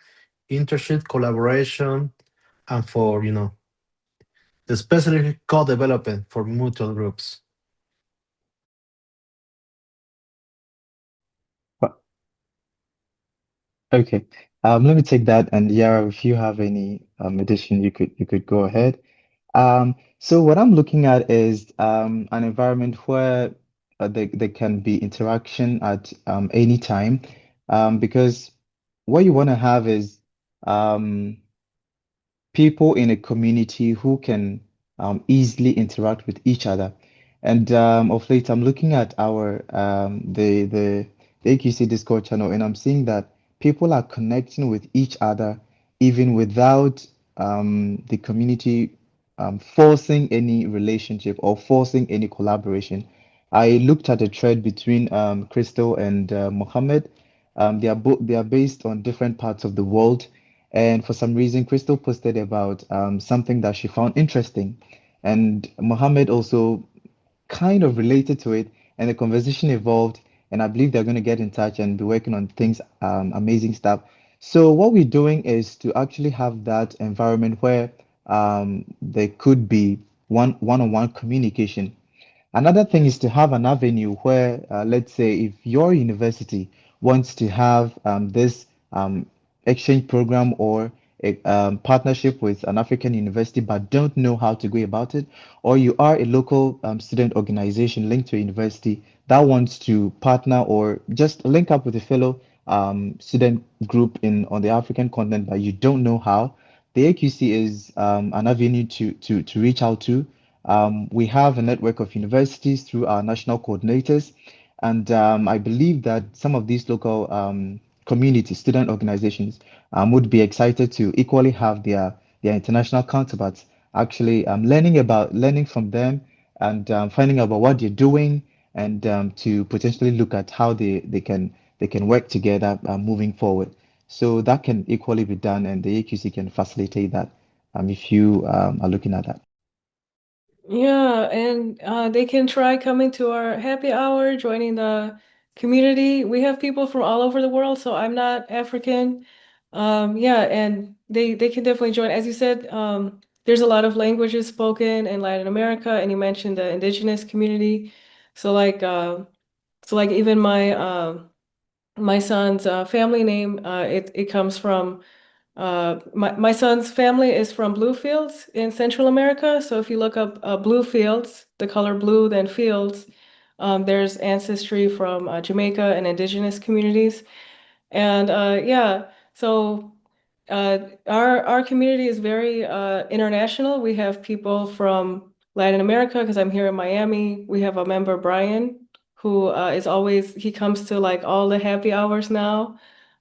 internship collaboration, and for especially co-development for mutual groups. But okay, let me take that. And Yara, if you have any addition, you could go ahead. So what I'm looking at is an environment where there can be interaction at any time, because what you want to have is um, people in a community who can easily interact with each other. And of late, I'm looking at our the AQC Discord channel, and I'm seeing that people are connecting with each other even without the community forcing any relationship or forcing any collaboration. I looked at a thread between Crystal and Mohammed. They are based on different parts of the world, and for some reason, Crystal posted about something that she found interesting. And Mohammed also kind of related to it, and the conversation evolved. and I believe they're going to get in touch and be working on things, amazing stuff. So what we're doing is to actually have that environment where there could be one-on-one communication. Another thing is to have an avenue where, let's say, if your university wants to have this exchange program or a partnership with an African university but don't know how to go about it, or you are a local student organization linked to a university that wants to partner or just link up with a fellow student group in on the African continent, but you don't know how, the AQC is an avenue to reach out to. We have a network of universities through our national coordinators, and I believe that some of these local community student organizations would be excited to equally have their international counterparts actually learning from them and finding out about what they're doing and to potentially look at how they can work together moving forward. So that can equally be done, and the AQC can facilitate that if you are looking at that. Yeah, and they can try coming to our happy hour, joining the community. We have people from all over the world, so I'm not African. Yeah, and they can definitely join. As you said, there's a lot of languages spoken in Latin America, and you mentioned the indigenous community. So like even my son's family name, it comes from my son's family is from Bluefields in Central America. So if you look up Bluefields, the color blue, then fields, there's ancestry from Jamaica and indigenous communities. And yeah, so our community is very international. We have people from Latin America because I'm here in Miami. We have a member, Brian, who is always, he comes to like all the happy hours now.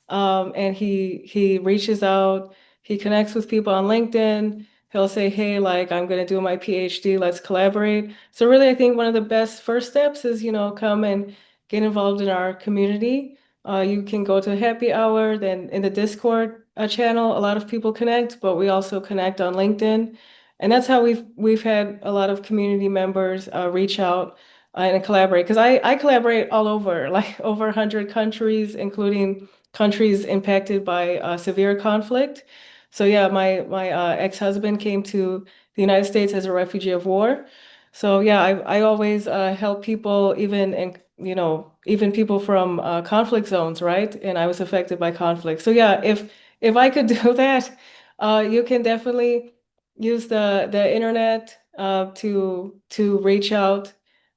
And he reaches out, he connects with people on LinkedIn. He'll say, "Hey, like I'm gonna do my PhD, let's collaborate." So really, I think one of the best first steps is, come and get involved in our community. You can go to happy hour, then in the Discord channel, a lot of people connect, but we also connect on LinkedIn. And that's how we've had a lot of community members reach out and collaborate. Because I collaborate all over, like over 100 countries, including countries impacted by severe conflict. So yeah, my ex-husband came to the United States as a refugee of war. So yeah, I always help people, even people from conflict zones, right? And I was affected by conflict. So yeah, if I could do that, you can definitely use the internet to reach out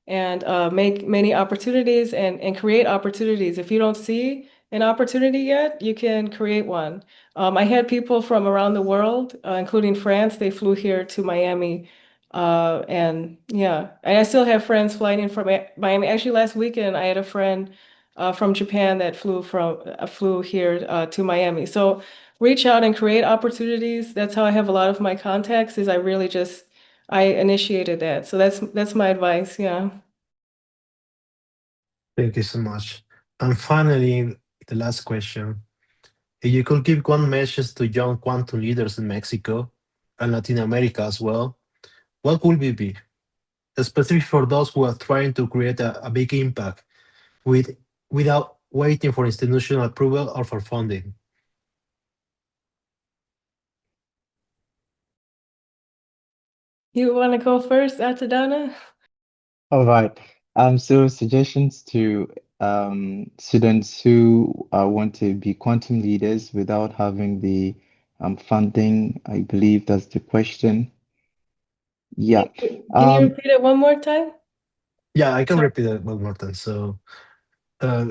and make many opportunities and create opportunities. If you don't see an opportunity yet, you can create one. I had people from around the world, including France. They flew here to Miami, and yeah, and I still have friends flying in from Miami. Actually, last weekend I had a friend from Japan that flew here to Miami. So reach out and create opportunities. That's how I have a lot of my contacts. Is I initiated that. So that's my advice. Yeah. Thank you so much. And finally, the last question. If you could give one message to young quantum leaders in Mexico and Latin America as well, what would it be? Specific for those who are trying to create a big impact with without waiting for institutional approval or for funding. You want to go first, Atadana? All right. So suggestions to students who want to be quantum leaders without having the funding. I believe that's the question. Yeah. Can you Um, repeat it one more time? Yeah, I can Sorry. repeat it one more time. So uh,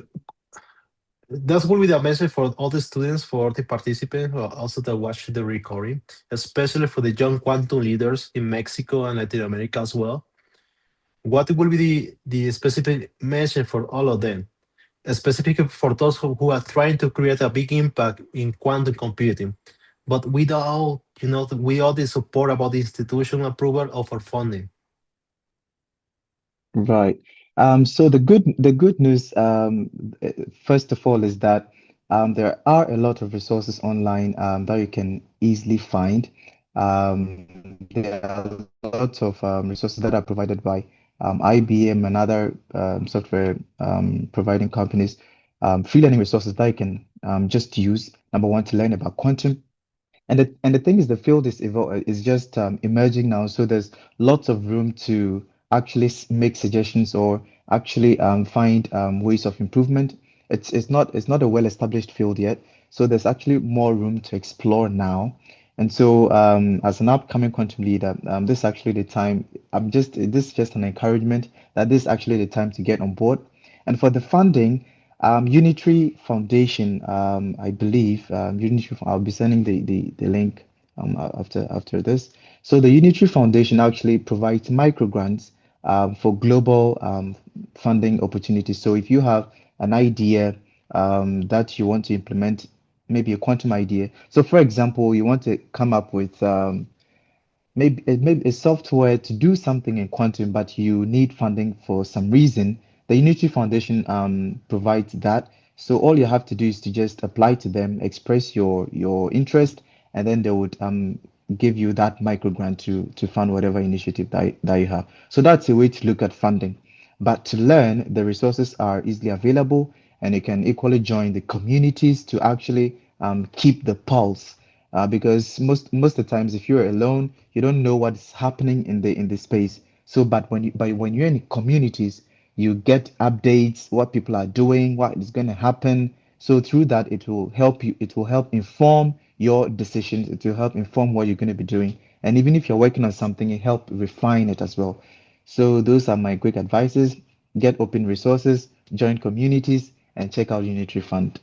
that will be the message for all the students, for the participants, or also that watch the recording, especially for the young quantum leaders in Mexico and Latin America as well. What will be the specific message for all of them? Specifically for those who are trying to create a big impact in quantum computing, but without, without the support about the institutional approval or for funding. right. So the good news, first of all, is that there are a lot of resources online that you can easily find. There are lots of resources that are provided by IBM and other software providing companies, free learning resources that you can just use. Number one, to learn about quantum. And the thing is, the field is just emerging now, so there's lots of room to actually make suggestions or actually find ways of improvement. It's not a well-established field yet, so there's actually more room to explore now. And so, as an upcoming quantum leader, this is actually the time. This is just an encouragement that this is actually the time to get on board. And for the funding, Unitary Foundation, I believe, I'll be sending the link after this. So the Unitary Foundation actually provides micro grants for global funding opportunities. So if you have an idea that you want to implement, maybe a quantum idea. So for example, you want to come up with maybe a software to do something in quantum, but you need funding for some reason. The Unity Foundation provides that. So all you have to do is to just apply to them, express your interest, and then they would give you that micro grant to fund whatever initiative that you have. So that's a way to look at funding. But to learn, the resources are easily available, and you can equally join the communities to actually keep the pulse because most of the times if you're alone you don't know what's happening in the space. So but when you're in communities you get updates what people are doing, what is going to happen. So through that it will help inform your decisions, it will help inform what you're going to be doing, and even if you're working on something it help refine it as well. So those are my quick advices: get open resources, join communities, and check out Unitary Fund.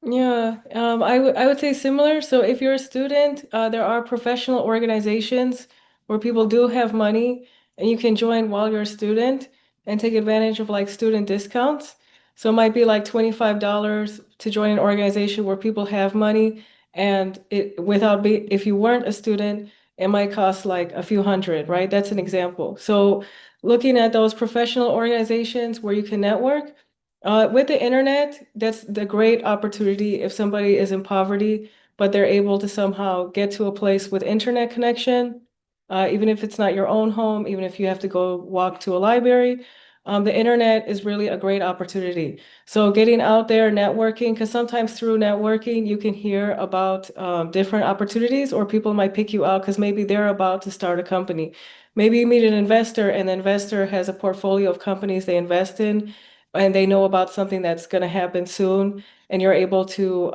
Yeah, I would say similar. So if you're a student, there are professional organizations where people do have money and you can join while you're a student and take advantage of like student discounts. So it might be like $25 to join an organization where people have money and if you weren't a student, it might cost like a few hundred, right? That's an example. So looking at those professional organizations where you can network. With the internet, that's the great opportunity if somebody is in poverty, but they're able to somehow get to a place with internet connection, even if it's not your own home, even if you have to go walk to a library. The internet is really a great opportunity. So getting out there, networking, because sometimes through networking, you can hear about different opportunities, or people might pick you out because maybe they're about to start a company. Maybe you meet an investor, and the investor has a portfolio of companies they invest in and they know about something that's going to happen soon, and you're able to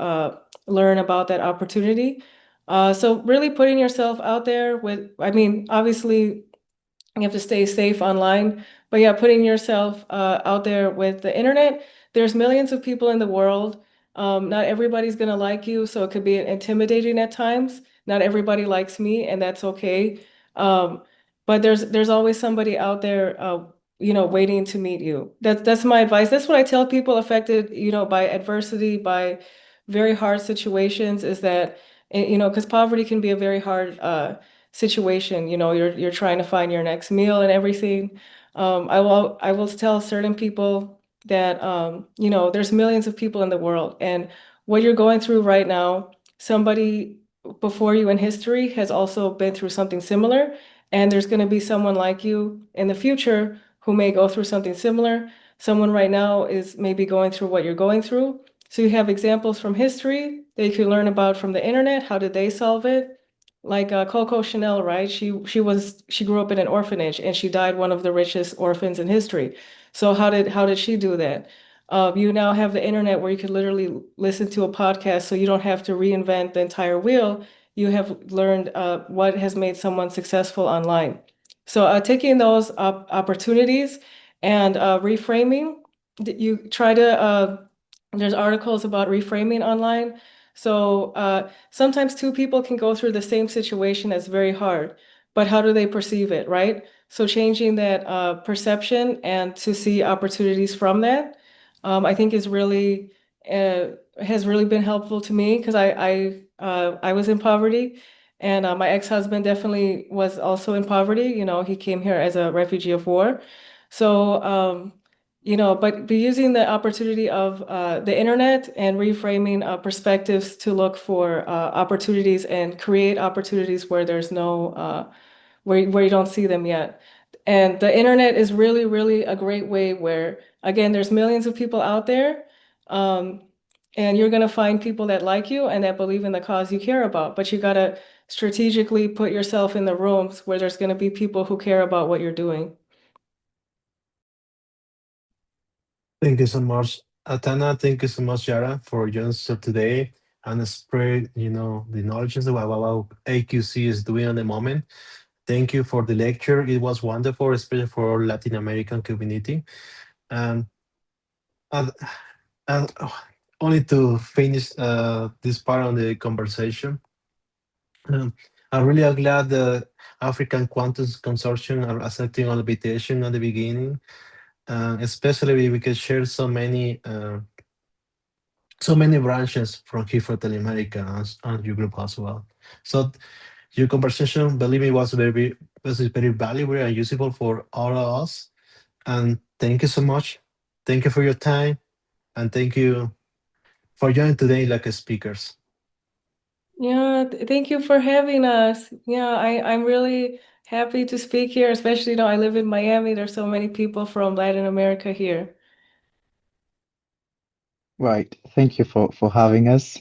learn about that opportunity. So really putting yourself out there I mean, obviously you have to stay safe online, but yeah, putting yourself out there with the internet. There's millions of people in the world. Not everybody's gonna like you, so it could be intimidating at times. Not everybody likes me, and that's okay. Um, but there's always somebody out there, waiting to meet you. That's my advice. That's what I tell people affected, by adversity, by very hard situations, is that, because poverty can be a very hard situation. You're trying to find your next meal and everything. I will tell certain people that there's millions of people in the world, and what you're going through right now, somebody before you in history has also been through something similar, and there's going to be someone like you in the future who may go through something similar. Someone right now is maybe going through what you're going through. So you have examples from history that you can learn about from the internet. How did they solve it? Like Coco Chanel, right? She grew up in an orphanage and she died one of the richest orphans in history. So how did she do that? You now have the internet where you can literally listen to a podcast, so you don't have to reinvent the entire wheel. You have learned what has made someone successful online. So taking those opportunities and reframing, you try to. There's articles about reframing online. So sometimes two people can go through the same situation that's very hard, but how do they perceive it, right? So changing that perception and to see opportunities from that, I think uh, has really been helpful to me because I was in poverty, and my ex-husband definitely was also in poverty. He came here as a refugee of war. So but using the opportunity of the internet and reframing perspectives to look for opportunities and create opportunities where there's no where you don't see them yet. And the internet is really, really a great way where, again, there's millions of people out there. And you're going to find people that like you and that believe in the cause you care about. But you got to strategically put yourself in the rooms where there's going to be people who care about what you're doing. Thank you so much, Atana. Thank you so much, Yara, for joining us today and spread, the knowledge about what AQC is doing at the moment. Thank you for the lecture. It was wonderful, especially for Latin American community. Um, and, and only to finish this part of the conversation, um, I'm really glad the African Quantum Consortium are accepting our invitation at the beginning, especially we can share so many branches from here for Telemerica and your group as well. So your conversation, believe me, was very valuable and useful for all of us. And thank you so much. Thank you for your time, and thank you for joining today like speakers. Yeah, thank you for having us. Yeah, I'm really happy to speak here, especially, I live in Miami. There's so many people from Latin America here. Right. Thank you for having us.